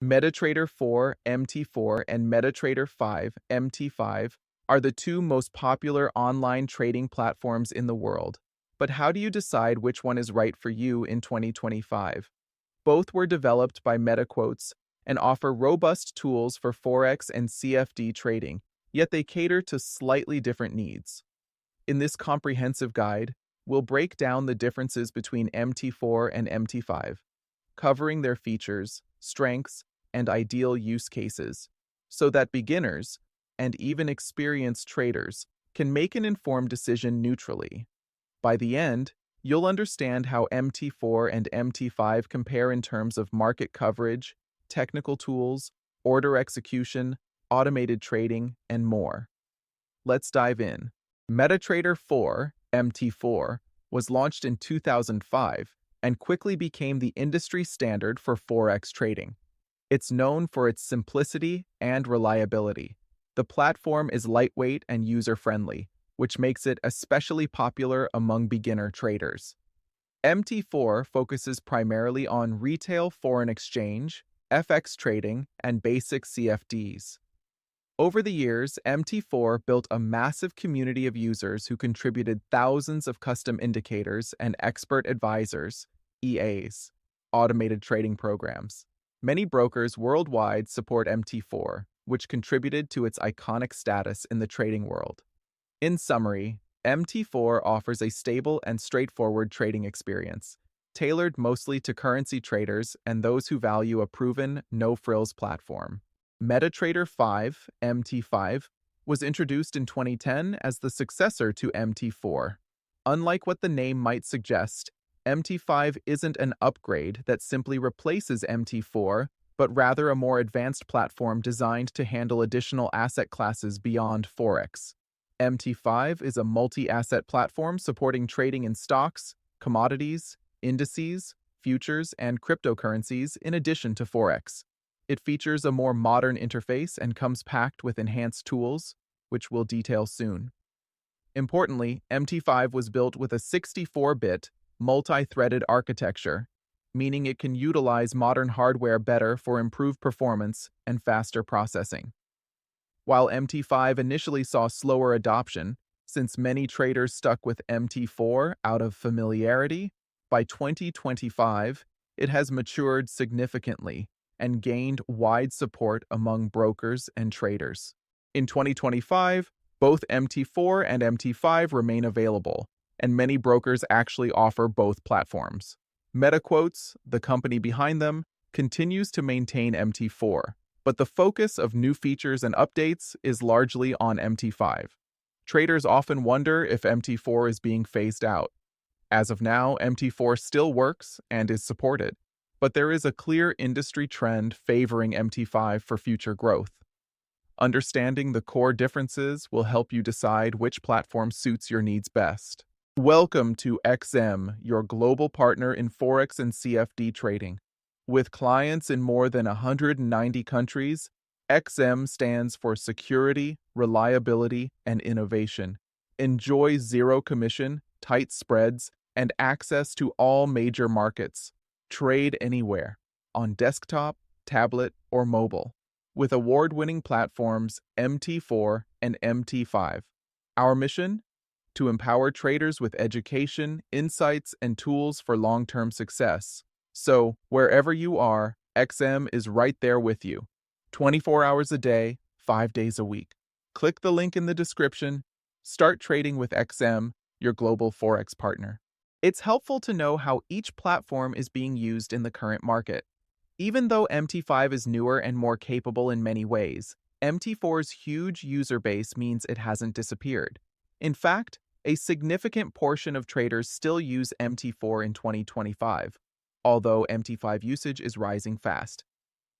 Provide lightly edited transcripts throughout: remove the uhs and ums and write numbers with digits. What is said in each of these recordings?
MetaTrader 4, MT4, and MetaTrader 5, MT5, are the two most popular online trading platforms in the world. But how do you decide which one is right for you in 2025? Both were developed by MetaQuotes and offer robust tools for Forex and CFD trading, yet they cater to slightly different needs. In this comprehensive guide, we'll break down the differences between MT4 and MT5, covering their features, strengths, and ideal use cases, so that beginners, and even experienced traders, can make an informed decision neutrally. By the end, you'll understand how MT4 and MT5 compare in terms of market coverage, technical tools, order execution, automated trading, and more. Let's dive in. MetaTrader 4, MT4, was launched in 2005 and quickly became the industry standard for Forex trading. It's known for its simplicity and reliability. The platform is lightweight and user-friendly, which makes it especially popular among beginner traders. MT4 focuses primarily on retail foreign exchange, FX trading, and basic CFDs. Over the years, MT4 built a massive community of users who contributed thousands of custom indicators and expert advisors, EAs, automated trading programs. Many brokers worldwide support MT4, which contributed to its iconic status in the trading world. In summary, MT4 offers a stable and straightforward trading experience, tailored mostly to currency traders and those who value a proven, no-frills platform. MetaTrader 5, MT5, was introduced in 2010 as the successor to MT4. Unlike what the name might suggest, MT5 isn't an upgrade that simply replaces MT4, but rather a more advanced platform designed to handle additional asset classes beyond Forex. MT5 is a multi-asset platform supporting trading in stocks, commodities, indices, futures, and cryptocurrencies in addition to Forex. It features a more modern interface and comes packed with enhanced tools, which we'll detail soon. Importantly, MT5 was built with a 64-bit, multi-threaded architecture, meaning it can utilize modern hardware better for improved performance and faster processing. While MT5 initially saw slower adoption, since many traders stuck with MT4 out of familiarity, by 2025, it has matured significantly and gained wide support among brokers and traders. In 2025, both MT4 and MT5 remain available, and many brokers actually offer both platforms. MetaQuotes, the company behind them, continues to maintain MT4, but the focus of new features and updates is largely on MT5. Traders often wonder if MT4 is being phased out. As of now, MT4 still works and is supported, but there is a clear industry trend favoring MT5 for future growth. Understanding the core differences will help you decide which platform suits your needs best. Welcome to XM, your global partner in Forex and CFD trading. With clients in more than 190 countries, XM stands for security, reliability, and innovation. Enjoy zero commission, tight spreads, and access to all major markets. Trade anywhere, on desktop, tablet, or mobile, with award-winning platforms MT4 and MT5. Our mission? To empower traders with education, insights, and tools for long-term success. So, wherever you are, XM is right there with you. 24 hours a day, 5 days a week. Click the link in the description. Start trading with XM, your global Forex partner. It's helpful to know how each platform is being used in the current market. Even though MT5 is newer and more capable in many ways, MT4's huge user base means it hasn't disappeared. In fact, a significant portion of traders still use MT4 in 2025, although MT5 usage is rising fast.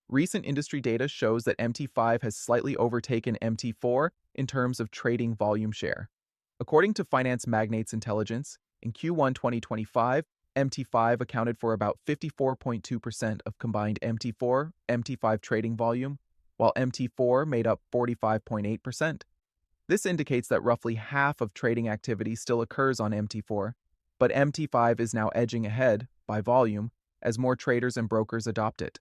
Recent industry data shows that MT5 has slightly overtaken MT4 in terms of trading volume share. According to Finance Magnates Intelligence, in Q1 2025, MT5 accounted for about 54.2% of combined MT4-MT5 trading volume, while MT4 made up 45.8%. This indicates that roughly half of trading activity still occurs on MT4, but MT5 is now edging ahead, by volume, as more traders and brokers adopt it.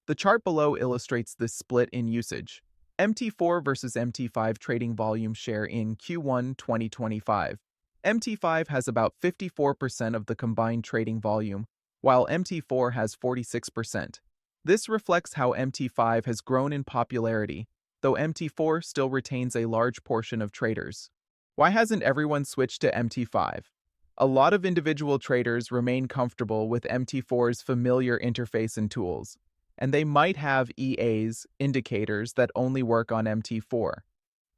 The chart below illustrates this split in usage. MT4 versus MT5 trading volume share in Q1 2025. MT5 has about 54% of the combined trading volume, while MT4 has 46%. This reflects how MT5 has grown in popularity, though MT4 still retains a large portion of traders. Why hasn't everyone switched to MT5? A lot of individual traders remain comfortable with MT4's familiar interface and tools, and they might have EAs, indicators that only work on MT4.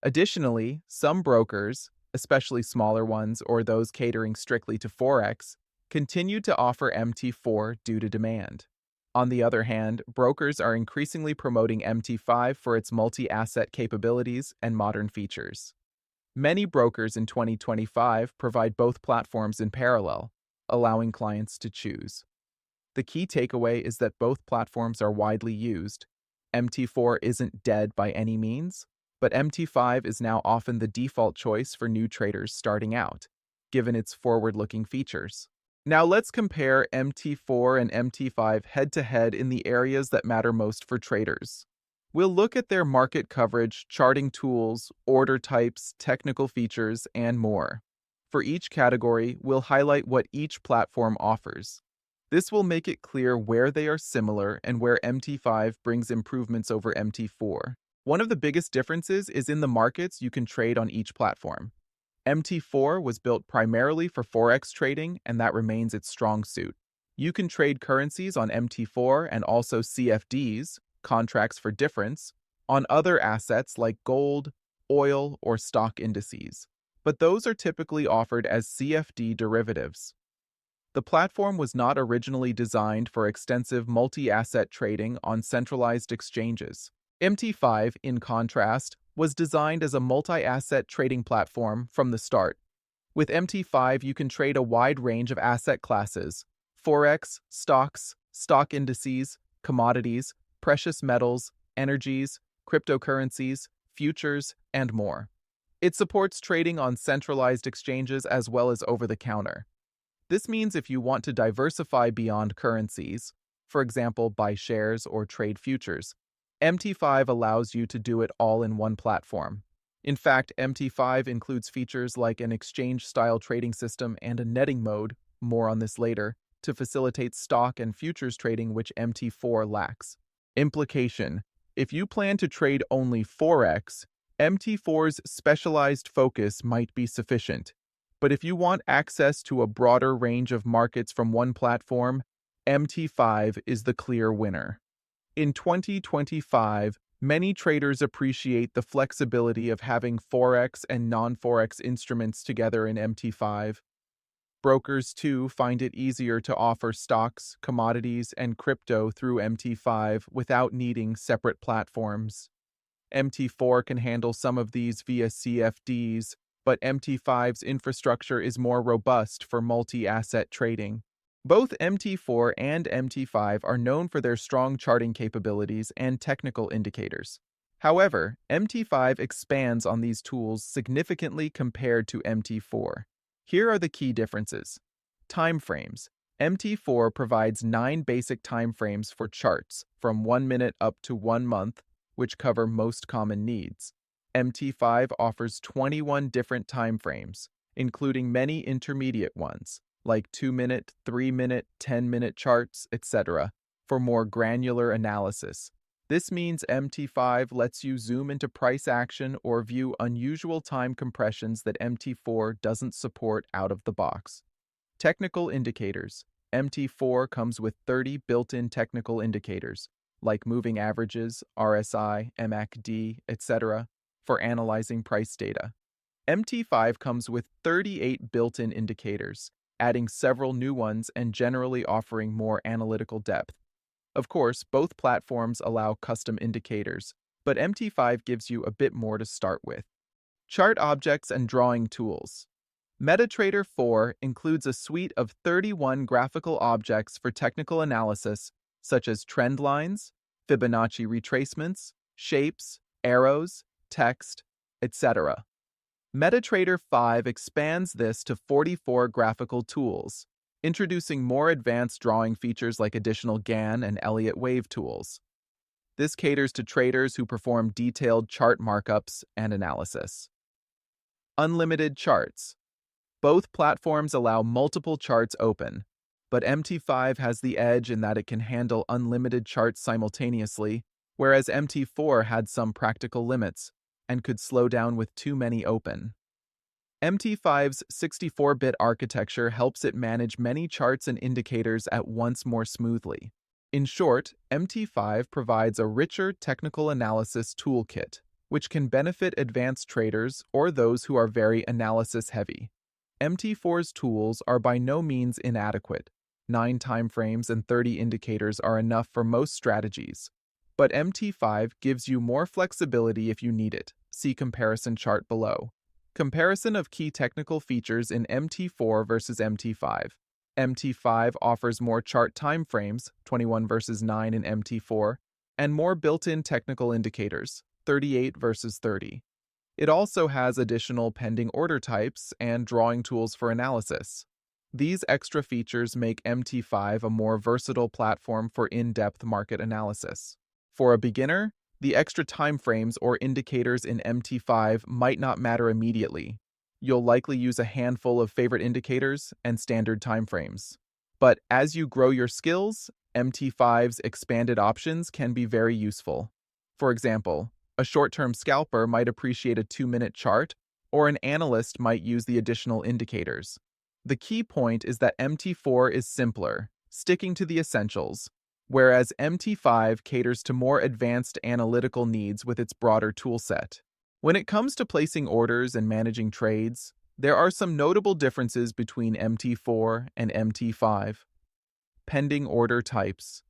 Additionally, some brokers, especially smaller ones or those catering strictly to Forex, continue to offer MT4 due to demand. On the other hand, brokers are increasingly promoting MT5 for its multi-asset capabilities and modern features. Many brokers in 2025 provide both platforms in parallel, allowing clients to choose. The key takeaway is that both platforms are widely used. MT4 isn't dead by any means, but MT5 is now often the default choice for new traders starting out, given its forward-looking features. Now let's compare MT4 and MT5 head-to-head in the areas that matter most for traders. We'll look at their market coverage, charting tools, order types, technical features, and more. For each category, we'll highlight what each platform offers. This will make it clear where they are similar and where MT5 brings improvements over MT4. One of the biggest differences is in the markets you can trade on each platform. MT4 was built primarily for Forex trading, and that remains its strong suit. You can trade currencies on MT4 and also CFDs, contracts for difference, on other assets like gold, oil, or stock indices. But those are typically offered as CFD derivatives. The platform was not originally designed for extensive multi-asset trading on centralized exchanges. MT5, in contrast, was designed as a multi-asset trading platform from the start. With MT5, you can trade a wide range of asset classes: Forex, stocks, stock indices, commodities, precious metals, energies, cryptocurrencies, futures, and more. It supports trading on centralized exchanges as well as over-the-counter. This means if you want to diversify beyond currencies, for example, buy shares or trade futures, MT5 allows you to do it all in one platform. In fact, MT5 includes features like an exchange-style trading system and a netting mode, more on this later, to facilitate stock and futures trading which MT4 lacks. Implication: if you plan to trade only Forex, MT4's specialized focus might be sufficient. But if you want access to a broader range of markets from one platform, MT5 is the clear winner. In 2025, many traders appreciate the flexibility of having Forex and non-Forex instruments together in MT5. Brokers, too, find it easier to offer stocks, commodities, and crypto through MT5 without needing separate platforms. MT4 can handle some of these via CFDs, but MT5's infrastructure is more robust for multi-asset trading. Both MT4 and MT5 are known for their strong charting capabilities and technical indicators. However, MT5 expands on these tools significantly compared to MT4. Here are the key differences. Timeframes. MT4 provides 9 basic timeframes for charts, from 1 minute up to 1 month, which cover most common needs. MT5 offers 21 different timeframes, including many intermediate ones, like 2-minute, 3-minute, 10-minute charts, etc., for more granular analysis. This means MT5 lets you zoom into price action or view unusual time compressions that MT4 doesn't support out of the box. Technical indicators. MT4 comes with 30 built-in technical indicators, like moving averages, RSI, MACD, etc., for analyzing price data. MT5 comes with 38 built-in indicators, adding several new ones and generally offering more analytical depth. Of course, both platforms allow custom indicators, but MT5 gives you a bit more to start with. Chart objects and drawing tools. MetaTrader 4 includes a suite of 31 graphical objects for technical analysis, such as trend lines, Fibonacci retracements, shapes, arrows, text, etc. MetaTrader 5 expands this to 44 graphical tools, introducing more advanced drawing features like additional Gann and Elliott wave tools. This caters to traders who perform detailed chart markups and analysis. Unlimited charts. Both platforms allow multiple charts open, but MT5 has the edge in that it can handle unlimited charts simultaneously, whereas MT4 had some practical limits and could slow down with too many open. MT5's 64-bit architecture helps it manage many charts and indicators at once more smoothly. In short, MT5 provides a richer technical analysis toolkit, which can benefit advanced traders or those who are very analysis-heavy. MT4's tools are by no means inadequate. 9 timeframes and 30 indicators are enough for most strategies. But MT5 gives you more flexibility if you need it. See comparison chart below. Comparison of key technical features in MT4 versus MT5. MT5 offers more chart timeframes, 21 versus 9 in MT4, and more built-in technical indicators, 38 versus 30. It also has additional pending order types and drawing tools for analysis. These extra features make MT5 a more versatile platform for in-depth market analysis. For a beginner, the extra timeframes or indicators in MT5 might not matter immediately. You'll likely use a handful of favorite indicators and standard timeframes. But as you grow your skills, MT5's expanded options can be very useful. For example, a short-term scalper might appreciate a 2-minute chart, or an analyst might use the additional indicators. The key point is that MT4 is simpler, sticking to the essentials, whereas MT5 caters to more advanced analytical needs with its broader toolset. When it comes to placing orders and managing trades, there are some notable differences between MT4 and MT5. Pending order types.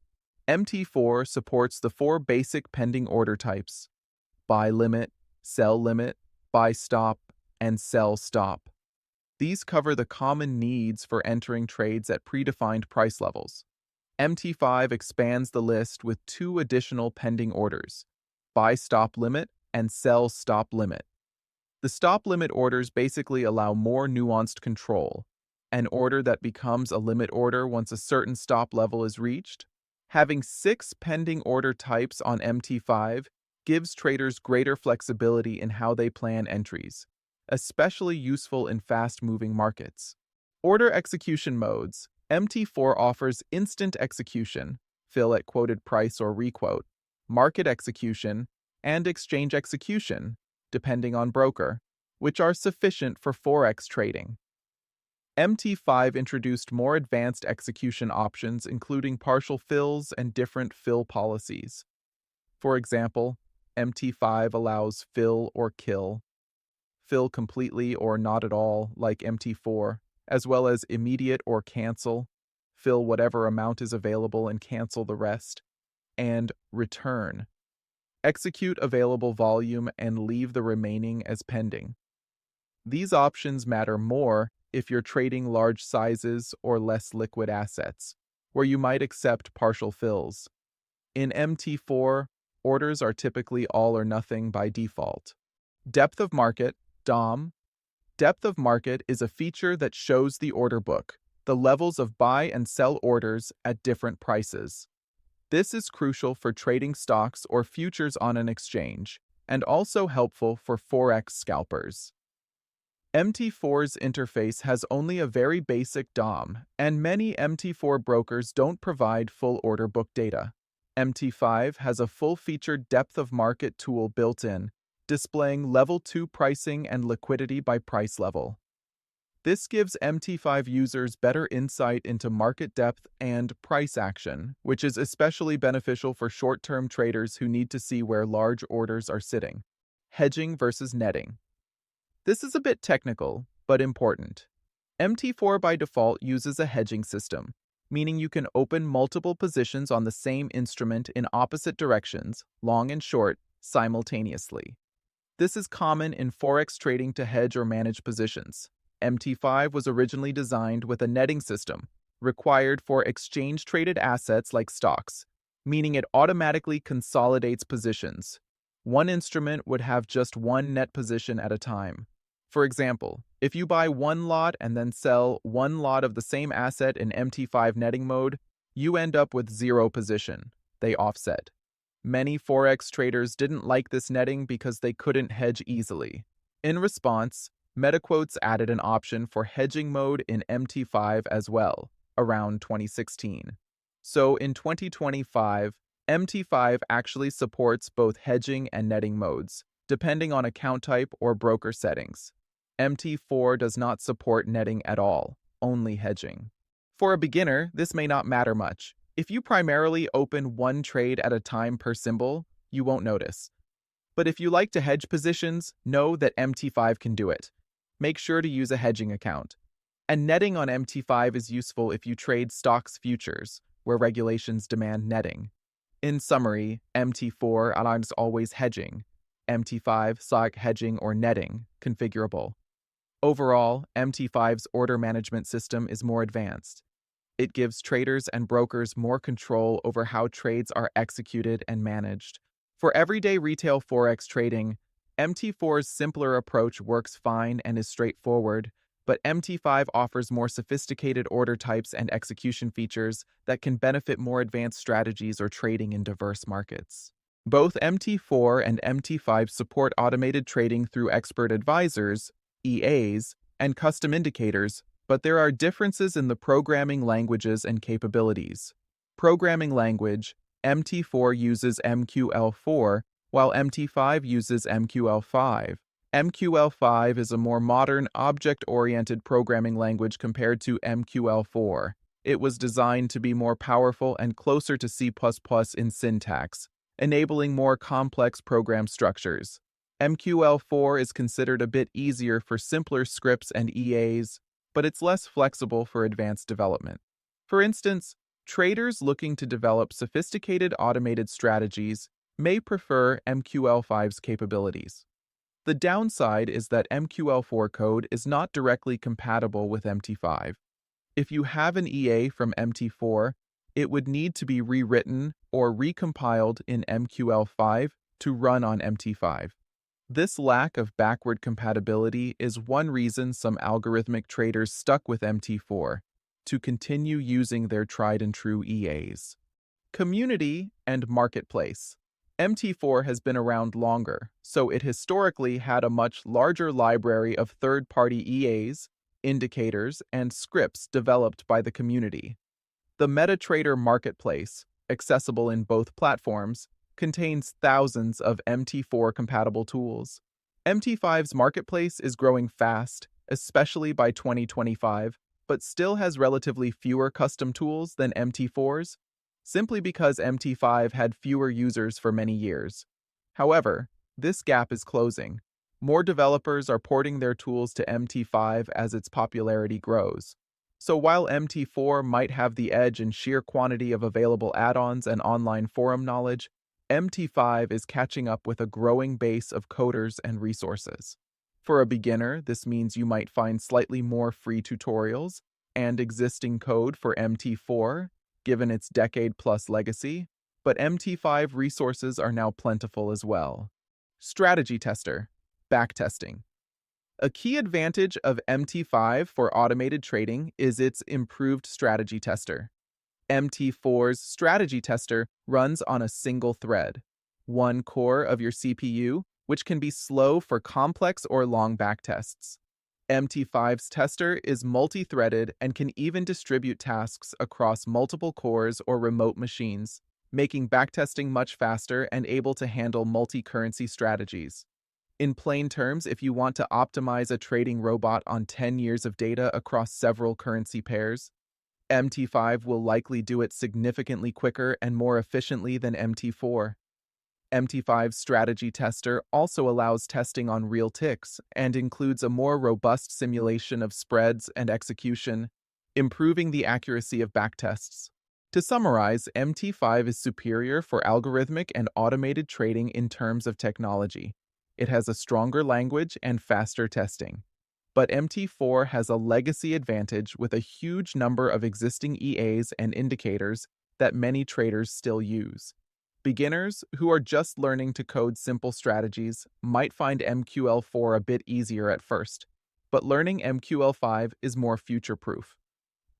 MT4 supports the 4 basic pending order types: buy limit, sell limit, buy stop, and sell stop. These cover the common needs for entering trades at predefined price levels. MT5 expands the list with 2 additional pending orders: buy stop limit and sell stop limit. The stop limit orders basically allow more nuanced control, an order that becomes a limit order once a certain stop level is reached. Having 6 pending order types on MT5 gives traders greater flexibility in how they plan entries, especially useful in fast-moving markets. Order execution modes. MT4 offers instant execution, fill at quoted price or requote, market execution, and exchange execution, depending on broker, which are sufficient for Forex trading. MT5 introduced more advanced execution options, including partial fills and different fill policies. For example, MT5 allows fill or kill, fill completely or not at all, like MT4, as well as immediate or cancel, fill whatever amount is available and cancel the rest, and return. Execute available volume and leave the remaining as pending. These options matter more if you're trading large sizes or less liquid assets, where you might accept partial fills. In MT4, orders are typically all or nothing by default. Depth of market, DOM. Depth of market is a feature that shows the order book, the levels of buy and sell orders at different prices. This is crucial for trading stocks or futures on an exchange, and also helpful for Forex scalpers. MT4's interface has only a very basic DOM, and many MT4 brokers don't provide full order book data. MT5 has a full-featured depth of market tool built in, displaying Level 2 pricing and liquidity by price level. This gives MT5 users better insight into market depth and price action, which is especially beneficial for short-term traders who need to see where large orders are sitting. Hedging versus netting. This is a bit technical, but important. MT4 by default uses a hedging system, meaning you can open multiple positions on the same instrument in opposite directions, long and short, simultaneously. This is common in Forex trading to hedge or manage positions. MT5 was originally designed with a netting system, required for exchange-traded assets like stocks, meaning it automatically consolidates positions. One instrument would have just one net position at a time. For example, if you buy one lot and then sell one lot of the same asset in MT5 netting mode, you end up with 0 position. They offset. Many Forex traders didn't like this netting because they couldn't hedge easily. In response, MetaQuotes added an option for hedging mode in MT5 as well, around 2016. So in 2025, MT5 actually supports both hedging and netting modes, depending on account type or broker settings. MT4 does not support netting at all, only hedging. For a beginner, this may not matter much. If you primarily open one trade at a time per symbol, you won't notice. But if you like to hedge positions, know that MT5 can do it. Make sure to use a hedging account. And netting on MT5 is useful if you trade stocks futures, where regulations demand netting. In summary, MT4 allows always hedging. MT5 stock hedging or netting, configurable. Overall, MT5's order management system is more advanced. It gives traders and brokers more control over how trades are executed and managed. For everyday retail Forex trading, MT4's simpler approach works fine and is straightforward, but MT5 offers more sophisticated order types and execution features that can benefit more advanced strategies or trading in diverse markets. Both MT4 and MT5 support automated trading through expert advisors, EAs, and custom indicators, but there are differences in the programming languages and capabilities. Programming language: MT4 uses MQL4, while MT5 uses MQL5. MQL5 is a more modern, object-oriented programming language compared to MQL4. It was designed to be more powerful and closer to C++ in syntax, enabling more complex program structures. MQL4 is considered a bit easier for simpler scripts and EAs, but it's less flexible for advanced development. For instance, traders looking to develop sophisticated automated strategies may prefer MQL5's capabilities. The downside is that MQL4 code is not directly compatible with MT5. If you have an EA from MT4, it would need to be rewritten or recompiled in MQL5 to run on MT5. This lack of backward compatibility is one reason some algorithmic traders stuck with MT4 to continue using their tried-and-true EAs. Community and marketplace. MT4 has been around longer, so it historically had a much larger library of third-party EAs, indicators, and scripts developed by the community. The MetaTrader marketplace, accessible in both platforms, contains thousands of MT4-compatible tools. MT5's marketplace is growing fast, especially by 2025, but still has relatively fewer custom tools than MT4's, simply because MT5 had fewer users for many years. However, this gap is closing. More developers are porting their tools to MT5 as its popularity grows. So while MT4 might have the edge in sheer quantity of available add-ons and online forum knowledge, MT5 is catching up with a growing base of coders and resources. For a beginner, this means you might find slightly more free tutorials and existing code for MT4, given its decade-plus legacy, but MT5 resources are now plentiful as well. Strategy tester, backtesting. A key advantage of MT5 for automated trading is its improved strategy tester. MT4's strategy tester runs on a single thread, one core of your CPU, which can be slow for complex or long backtests. MT5's tester is multi-threaded and can even distribute tasks across multiple cores or remote machines, making backtesting much faster and able to handle multi-currency strategies. In plain terms, if you want to optimize a trading robot on 10 years of data across several currency pairs, MT5 will likely do it significantly quicker and more efficiently than MT4. MT5's strategy tester also allows testing on real ticks and includes a more robust simulation of spreads and execution, improving the accuracy of backtests. To summarize, MT5 is superior for algorithmic and automated trading in terms of technology. It has a stronger language and faster testing. But MT4 has a legacy advantage with a huge number of existing EAs and indicators that many traders still use. Beginners who are just learning to code simple strategies might find MQL4 a bit easier at first, but learning MQL5 is more future-proof.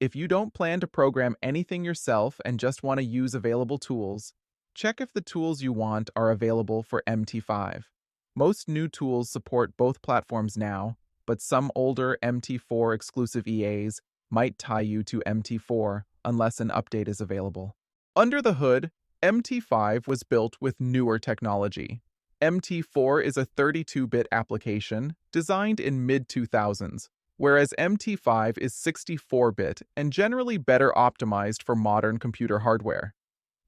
If you don't plan to program anything yourself and just want to use available tools, check if the tools you want are available for MT5. Most new tools support both platforms now, but some older MT4 exclusive EAs might tie you to MT4 unless an update is available. Under the hood, MT5 was built with newer technology. MT4 is a 32-bit application designed in mid-2000s, whereas MT5 is 64-bit and generally better optimized for modern computer hardware.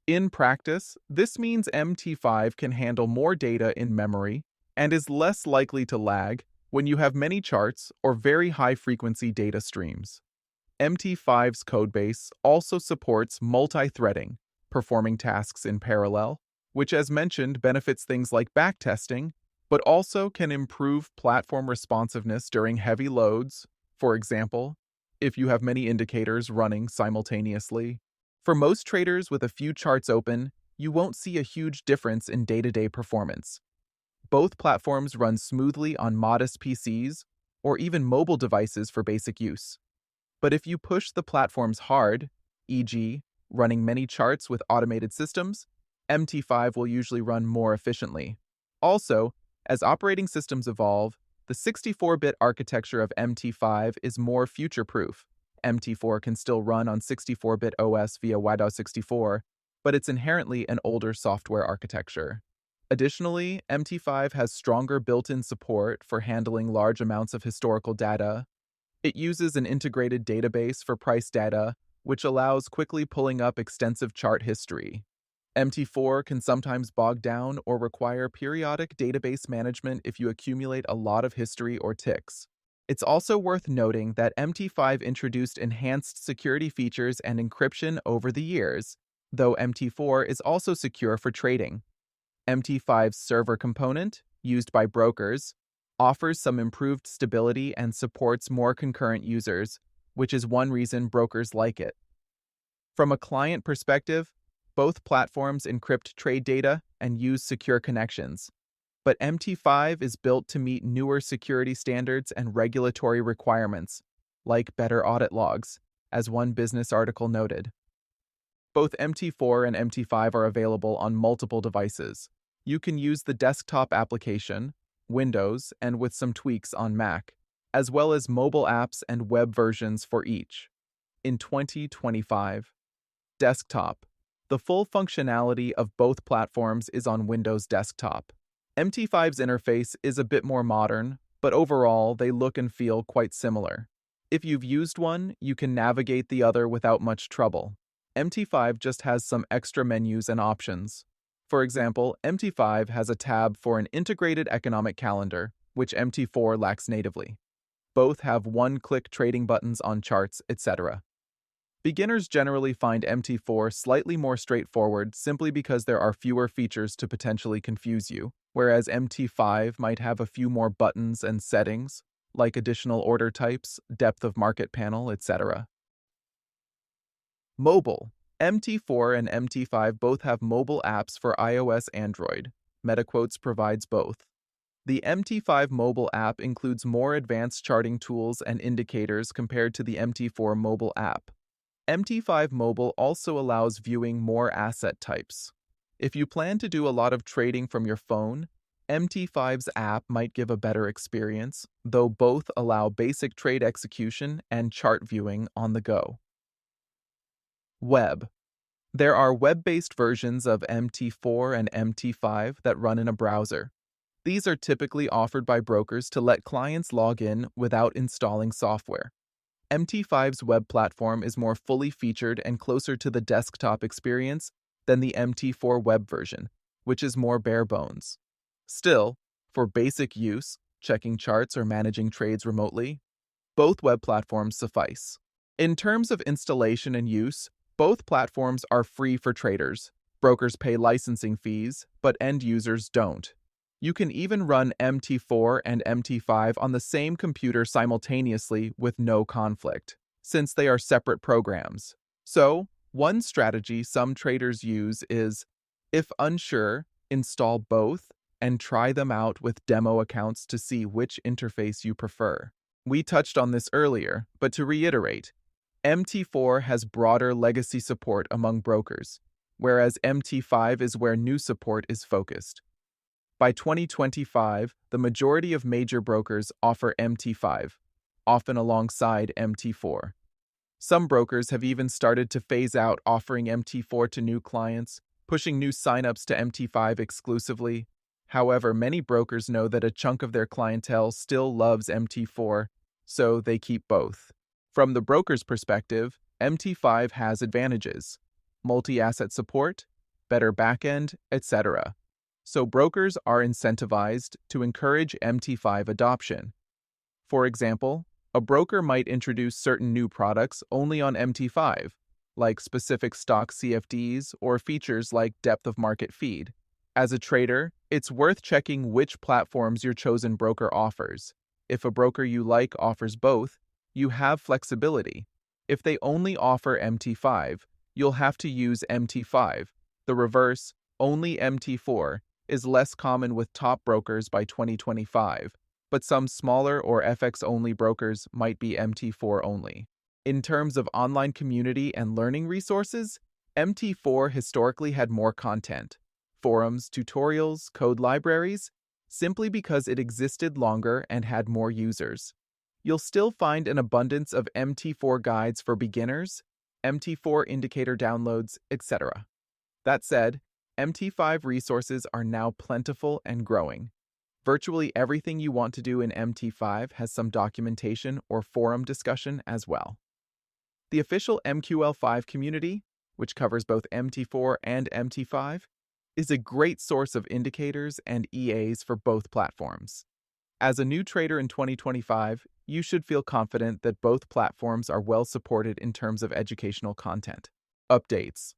In practice, this means MT5 can handle more data in memory and is less likely to lag when you have many charts or very high-frequency data streams. MT5's codebase also supports multi-threading, performing tasks in parallel, which as mentioned benefits things like backtesting, but also can improve platform responsiveness during heavy loads, for example, if you have many indicators running simultaneously. For most traders with a few charts open, you won't see a huge difference in day-to-day performance. Both platforms run smoothly on modest PCs or even mobile devices for basic use. But if you push the platforms hard, e.g., running many charts with automated systems, MT5 will usually run more efficiently. Also, as operating systems evolve, the 64-bit architecture of MT5 is more future-proof. MT4 can still run on 64-bit OS via Windows 64, but it's inherently an older software architecture. Additionally, MT5 has stronger built-in support for handling large amounts of historical data. It uses an integrated database for price data, which allows quickly pulling up extensive chart history. MT4 can sometimes bog down or require periodic database management if you accumulate a lot of history or ticks. It's also worth noting that MT5 introduced enhanced security features and encryption over the years, though MT4 is also secure for trading. MT5's server component, used by brokers, offers some improved stability and supports more concurrent users, which is one reason brokers like it. From a client perspective, both platforms encrypt trade data and use secure connections, but MT5 is built to meet newer security standards and regulatory requirements, like better audit logs, as one business article noted. Both MT4 and MT5 are available on multiple devices. You can use the desktop application, Windows, and with some tweaks on Mac, as well as mobile apps and web versions for each. In 2025, desktop. The full functionality of both platforms is on Windows Desktop. MT5's interface is a bit more modern, but overall they look and feel quite similar. If you've used one, you can navigate the other without much trouble. MT5 just has some extra menus and options. For example, MT5 has a tab for an integrated economic calendar, which MT4 lacks natively. Both have one-click trading buttons on charts, etc. Beginners generally find MT4 slightly more straightforward simply because there are fewer features to potentially confuse you, whereas MT5 might have a few more buttons and settings, like additional order types, depth of market panel, etc. Mobile. MT4 and MT5 both have mobile apps for iOS and Android. MetaQuotes provides both. The MT5 mobile app includes more advanced charting tools and indicators compared to the MT4 mobile app. MT5 Mobile also allows viewing more asset types. If you plan to do a lot of trading from your phone, MT5's app might give a better experience, though both allow basic trade execution and chart viewing on the go. Web. There are web-based versions of MT4 and MT5 that run in a browser. These are typically offered by brokers to let clients log in without installing software. MT5's web platform is more fully featured and closer to the desktop experience than the MT4 web version, which is more bare bones. Still, for basic use, checking charts or managing trades remotely, both web platforms suffice. In terms of installation and use, both platforms are free for traders. Brokers pay licensing fees, but end users don't. You can even run MT4 and MT5 on the same computer simultaneously with no conflict, since they are separate programs. So, one strategy some traders use is, if unsure, install both and try them out with demo accounts to see which interface you prefer. We touched on this earlier, but to reiterate, MT4 has broader legacy support among brokers. whereas MT5 is where new support is focused. By 2025, the majority of major brokers offer MT5, often alongside MT4. Some brokers have even started to phase out offering MT4 to new clients, pushing new signups to MT5 exclusively. However, many brokers know that a chunk of their clientele still loves MT4, so they keep both. From the broker's perspective, MT5 has advantages: multi-asset support, better backend, etc. So brokers are incentivized to encourage MT5 adoption. For example, a broker might introduce certain new products only on MT5, like specific stock CFDs or features like depth of market feed. As a trader, it's worth checking which platforms your chosen broker offers. If a broker you like offers both, you have flexibility. If they only offer MT5, you'll have to use MT5. The reverse, only MT4, is less common with top brokers by 2025, but some smaller or FX-only brokers might be MT4 only. In terms of online community and learning resources, MT4 historically had more content: forums, tutorials, code libraries, simply because it existed longer and had more users. You'll still find an abundance of MT4 guides for beginners, MT4 indicator downloads, etc. That said, MT5 resources are now plentiful and growing. Virtually everything you want to do in MT5 has some documentation or forum discussion as well. The official MQL5 community, which covers both MT4 and MT5, is a great source of indicators and EAs for both platforms. As a new trader in 2025, you should feel confident that both platforms are well supported in terms of educational content. Updates.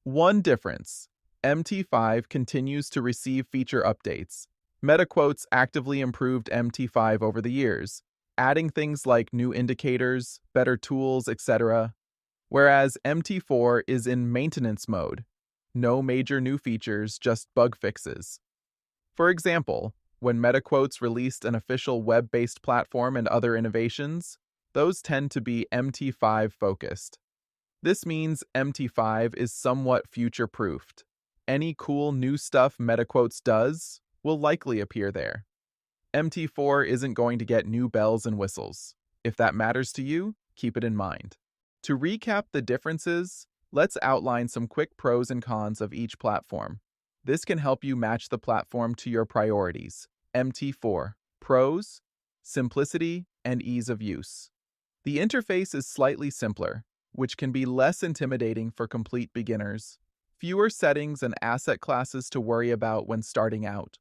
One difference: MT5 continues to receive feature updates. MetaQuotes actively improved MT5 over the years, adding things like new indicators, better tools, etc., whereas MT4 is in maintenance mode. No major new features, just bug fixes. For example, when MetaQuotes released an official web-based platform and other innovations, those tend to be MT5 focused. This means MT5 is somewhat future-proofed. Any cool new stuff MetaQuotes does will likely appear there. MT4 isn't going to get new bells and whistles. If that matters to you, keep it in mind. To recap the differences, let's outline some quick pros and cons of each platform. This can help you match the platform to your priorities. MT4. Pros: simplicity and ease of use. The interface is slightly simpler, which can be less intimidating for complete beginners. Fewer settings and asset classes to worry about when starting out.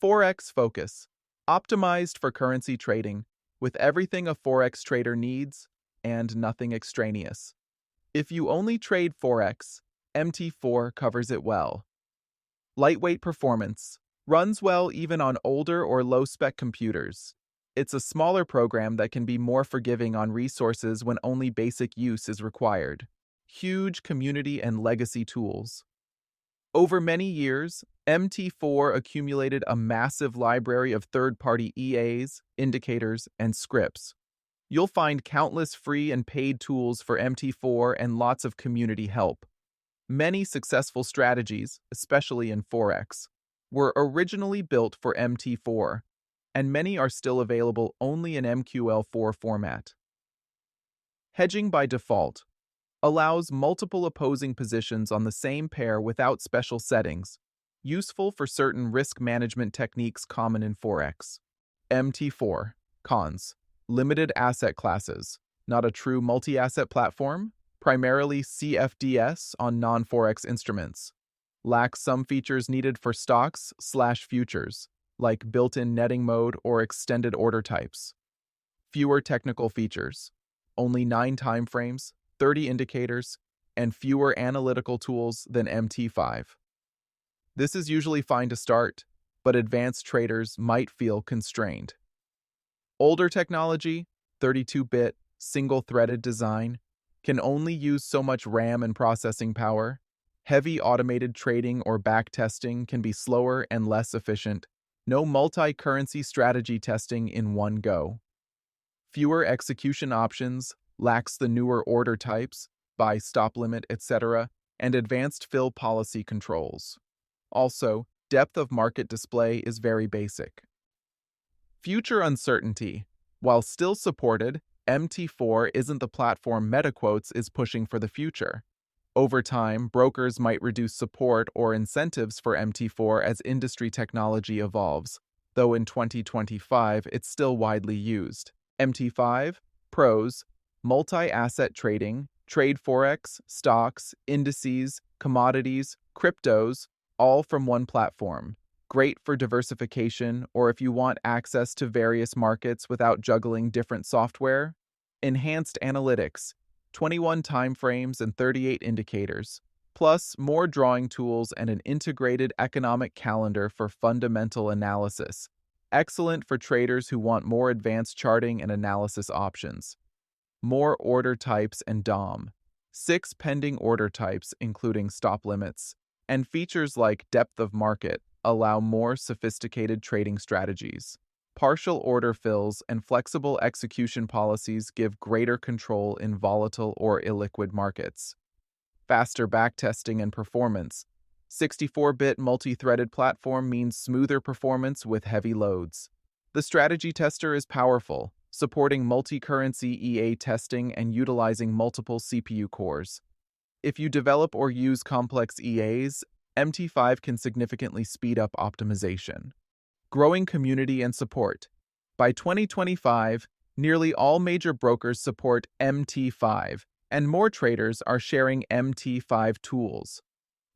Forex focus. Optimized for currency trading, with everything a Forex trader needs and nothing extraneous. If you only trade Forex, MT4 covers it well. Lightweight performance. Runs well even on older or low-spec computers. It's a smaller program that can be more forgiving on resources when only basic use is required. Huge community and legacy tools. Over many years, MT4 accumulated a massive library of third-party EAs, indicators, and scripts. You'll find countless free and paid tools for MT4 and lots of community help. Many successful strategies, especially in Forex, were originally built for MT4, and many are still available only in MQL4 format. Hedging by default allows multiple opposing positions on the same pair without special settings, useful for certain risk management techniques common in Forex. MT4. Cons. Limited asset classes. Not a true multi-asset platform, primarily CFDs on non-Forex instruments. Lacks some features needed for stocks/futures, like built-in netting mode or extended order types. Fewer technical features. Only 9 timeframes, 30 indicators, and fewer analytical tools than MT5. This is usually fine to start, but advanced traders might feel constrained. Older technology, 32-bit, single-threaded design, can only use so much RAM and processing power. Heavy automated trading or backtesting can be slower and less efficient. No multi-currency strategy testing in one go. Fewer execution options, lacks the newer order types, buy stop limit, etc., and advanced fill policy controls. Also, depth of market display is very basic. Future uncertainty. While still supported, MT4 isn't the platform MetaQuotes is pushing for the future. Over time, brokers might reduce support or incentives for MT4 as industry technology evolves, though in 2025 it's still widely used. MT5, pros, multi-asset trading, trade Forex, stocks, indices, commodities, cryptos, all from one platform. Great for diversification or if you want access to various markets without juggling different software. Enhanced analytics, 21 timeframes and 38 indicators, plus more drawing tools and an integrated economic calendar for fundamental analysis. Excellent for traders who want more advanced charting and analysis options. More order types and DOM. 6 pending order types, including stop limits. And features like depth of market allow more sophisticated trading strategies. Partial order fills and flexible execution policies give greater control in volatile or illiquid markets. Faster backtesting and performance. 64-bit multi-threaded platform means smoother performance with heavy loads. The strategy tester is powerful, supporting multi-currency EA testing and utilizing multiple CPU cores. If you develop or use complex EAs, MT5 can significantly speed up optimization. Growing community and support. By 2025, nearly all major brokers support MT5, and more traders are sharing MT5 tools.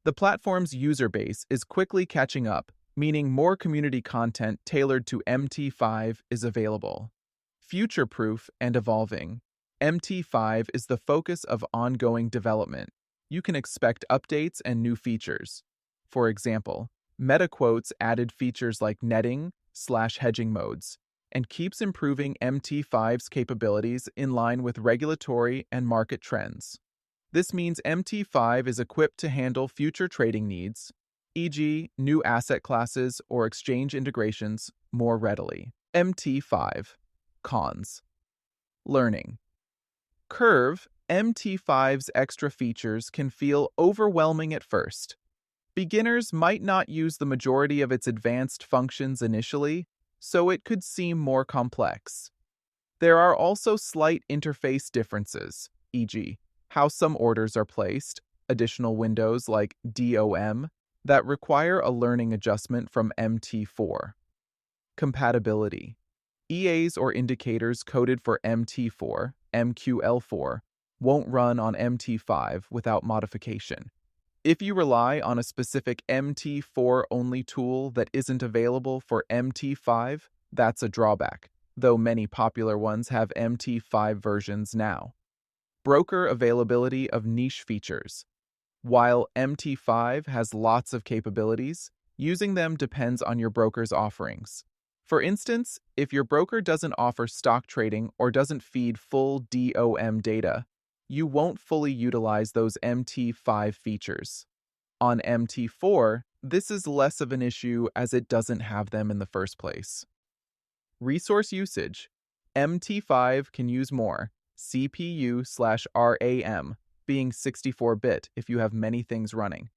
The platform's user base is quickly catching up, meaning more community content tailored to MT5 is available. Future-proof and evolving. MT5 is the focus of ongoing development. You can expect updates and new features. For example, MetaQuotes added features like netting/hedging modes and keeps improving MT5's capabilities in line with regulatory and market trends. This means MT5 is equipped to handle future trading needs, e.g., new asset classes or exchange integrations, more readily. MT5. Cons. Learning. Curve, MT5's extra features can feel overwhelming at first. Beginners might not use the majority of its advanced functions initially, so it could seem more complex. There are also slight interface differences, e.g., how some orders are placed, additional windows like DOM, that require a learning adjustment from MT4. Compatibility. EAs or indicators coded for MT4, MQL4, won't run on MT5 without modification. If you rely on a specific MT4-only tool that isn't available for MT5, that's a drawback, though many popular ones have MT5 versions now. Broker availability of niche features. While MT5 has lots of capabilities, using them depends on your broker's offerings. For instance, if your broker doesn't offer stock trading or doesn't feed full DOM data, you won't fully utilize those MT5 features. On MT4, this is less of an issue as it doesn't have them in the first place. Resource usage. MT5 can use more CPU/RAM, being 64-bit if you have many things running.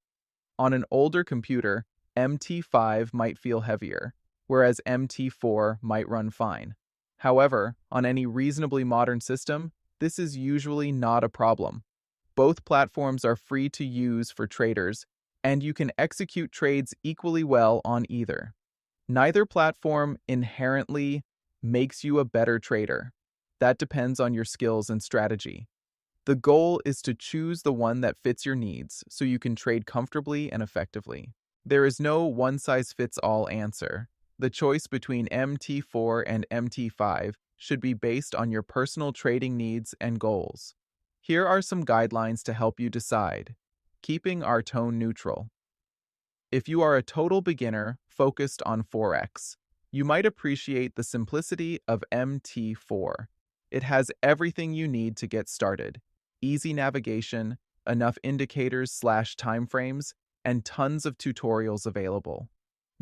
On an older computer, MT5 might feel heavier, whereas MT4 might run fine. However, on any reasonably modern system, this is usually not a problem. Both platforms are free to use for traders, and you can execute trades equally well on either. Neither platform inherently makes you a better trader. That depends on your skills and strategy. The goal is to choose the one that fits your needs so you can trade comfortably and effectively. There is no one-size-fits-all answer. The choice between MT4 and MT5 should be based on your personal trading needs and goals. Here are some guidelines to help you decide. Keeping our tone neutral. If you are a total beginner focused on Forex, you might appreciate the simplicity of MT4. It has everything you need to get started. Easy navigation, enough indicators/timeframes, and tons of tutorials available.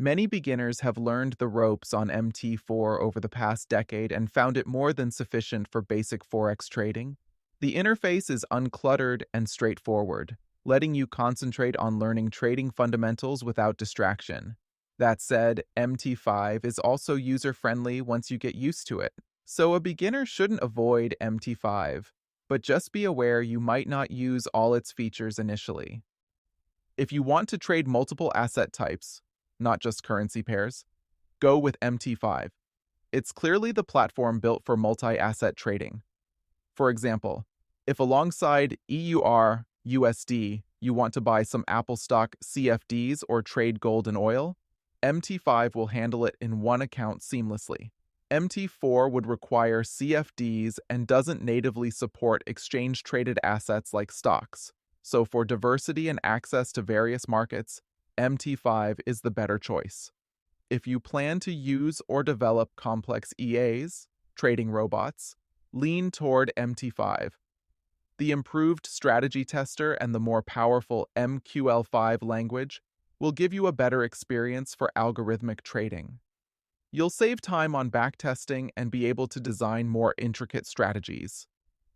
Many beginners have learned the ropes on MT4 over the past decade and found it more than sufficient for basic Forex trading. The interface is uncluttered and straightforward. letting you concentrate on learning trading fundamentals without distraction. That said, MT5 is also user-friendly once you get used to it, so a beginner shouldn't avoid MT5, but just be aware you might not use all its features initially. If you want to trade multiple asset types, not just currency pairs, go with MT5. It's clearly the platform built for multi-asset trading. For example, if alongside EUR USD you want to buy some Apple stock CFDs or trade gold and oil, MT5 will handle it in one account seamlessly. MT4 would require CFDs and doesn't natively support exchange-traded assets like stocks. So for diversity and access to various markets, MT5 is the better choice. If you plan to use or develop complex EAs, trading robots, lean toward MT5. The improved strategy tester and the more powerful MQL5 language will give you a better experience for algorithmic trading. You'll save time on backtesting and be able to design more intricate strategies.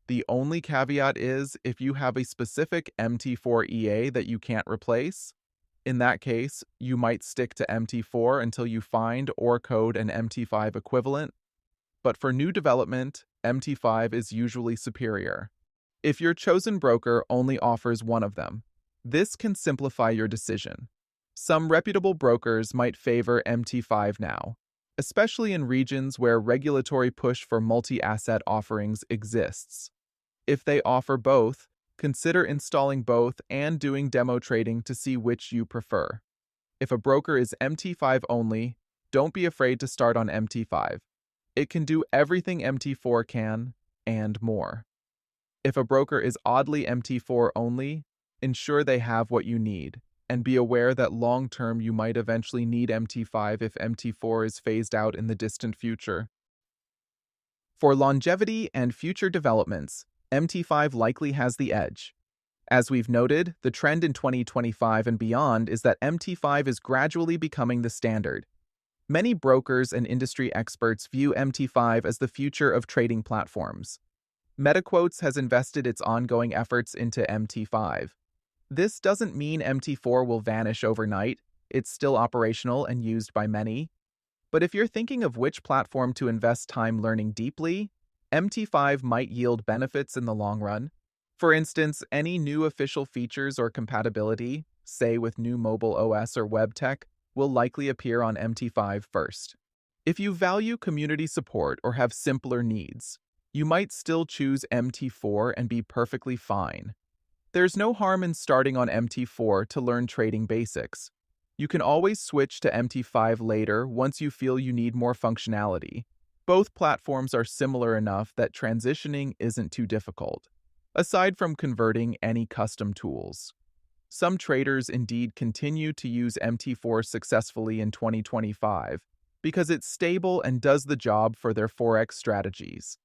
The only caveat is if you have a specific MT4 EA that you can't replace. In that case, you might stick to MT4 until you find or code an MT5 equivalent, but for new development, MT5 is usually superior. If your chosen broker only offers one of them, this can simplify your decision. Some reputable brokers might favor MT5 now, especially in regions where regulatory push for multi-asset offerings exists. If they offer both, consider installing both and doing demo trading to see which you prefer. If a broker is MT5 only, don't be afraid to start on MT5. It can do everything MT4 can, and more. If a broker is oddly MT4 only, ensure they have what you need, and be aware that long-term you might eventually need MT5 if MT4 is phased out in the distant future. For longevity and future developments, MT5 likely has the edge. As we've noted, the trend in 2025 and beyond is that MT5 is gradually becoming the standard. Many brokers and industry experts view MT5 as the future of trading platforms. MetaQuotes has invested its ongoing efforts into MT5. This doesn't mean MT4 will vanish overnight. It's still operational and used by many. But if you're thinking of which platform to invest time learning deeply, MT5 might yield benefits in the long run. For instance, any new official features or compatibility, say with new mobile OS or web tech, will likely appear on MT5 first. If you value community support or have simpler needs, you might still choose MT4 and be perfectly fine. There's no harm in starting on MT4 to learn trading basics. You can always switch to MT5 later once you feel you need more functionality. Both platforms are similar enough that transitioning isn't too difficult, aside from converting any custom tools. Some traders indeed continue to use MT4 successfully in 2025 because it's stable and does the job for their Forex strategies.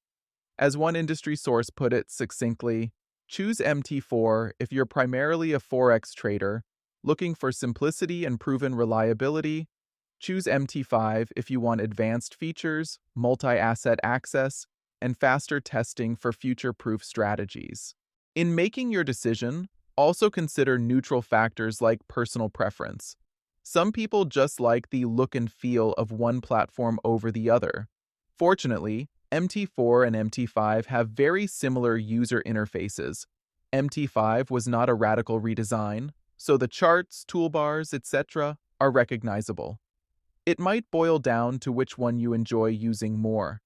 As one industry source put it succinctly, choose MT4 if you're primarily a Forex trader looking for simplicity and proven reliability. Choose MT5 if you want advanced features, multi-asset access, and faster testing for future-proof strategies. In making your decision, also consider neutral factors like personal preference. Some people just like the look and feel of one platform over the other. Fortunately, MT4 and MT5 have very similar user interfaces. MT5 was not a radical redesign, so the charts, toolbars, etc. are recognizable. It might boil down to which one you enjoy using more.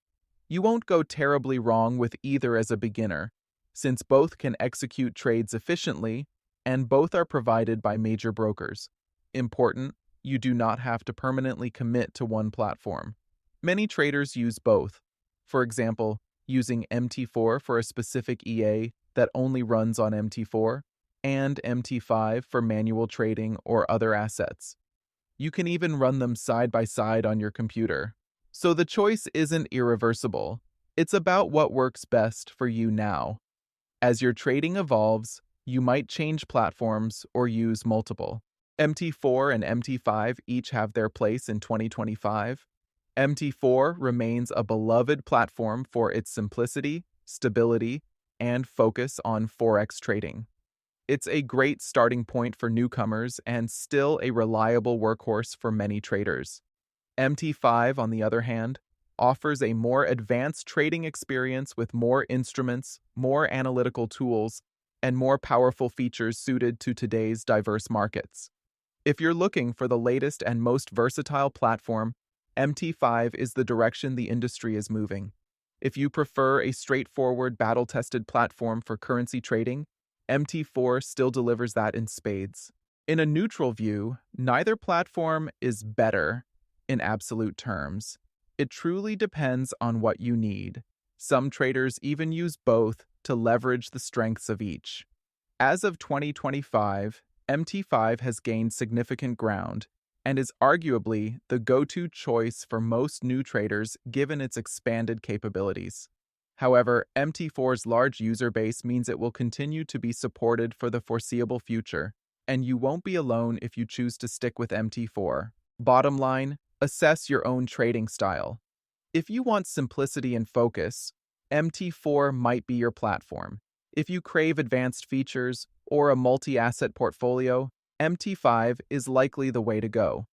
You won't go terribly wrong with either as a beginner, since both can execute trades efficiently and both are provided by major brokers. Important, you do not have to permanently commit to one platform. Many traders use both. For example, using MT4 for a specific EA that only runs on MT4, and MT5 for manual trading or other assets. You can even run them side by side on your computer. So the choice isn't irreversible. It's about what works best for you now. As your trading evolves, you might change platforms or use multiple. MT4 and MT5 each have their place in 2025. MT4 remains a beloved platform for its simplicity, stability, and focus on Forex trading. It's a great starting point for newcomers and still a reliable workhorse for many traders. MT5, on the other hand, offers a more advanced trading experience with more instruments, more analytical tools, and more powerful features suited to today's diverse markets. If you're looking for the latest and most versatile platform, MT5 is the direction the industry is moving. If you prefer a straightforward, battle-tested platform for currency trading, MT4 still delivers that in spades. In a neutral view, neither platform is better in absolute terms. It truly depends on what you need. Some traders even use both to leverage the strengths of each. As of 2025, MT5 has gained significant ground and is arguably the go-to choice for most new traders given its expanded capabilities. However, MT4's large user base means it will continue to be supported for the foreseeable future, and you won't be alone if you choose to stick with MT4. Bottom line, assess your own trading style. If you want simplicity and focus, MT4 might be your platform. If you crave advanced features or a multi-asset portfolio, MT5 is likely the way to go.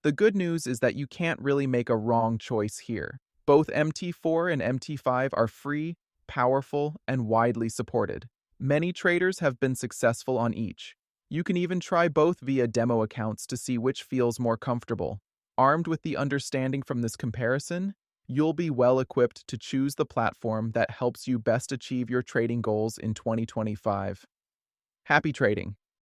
The good news is that you can't really make a wrong choice here. Both MT4 and MT5 are free, powerful, and widely supported. Many traders have been successful on each. You can even try both via demo accounts to see which feels more comfortable. Armed with the understanding from this comparison, you'll be well equipped to choose the platform that helps you best achieve your trading goals in 2025. Happy trading!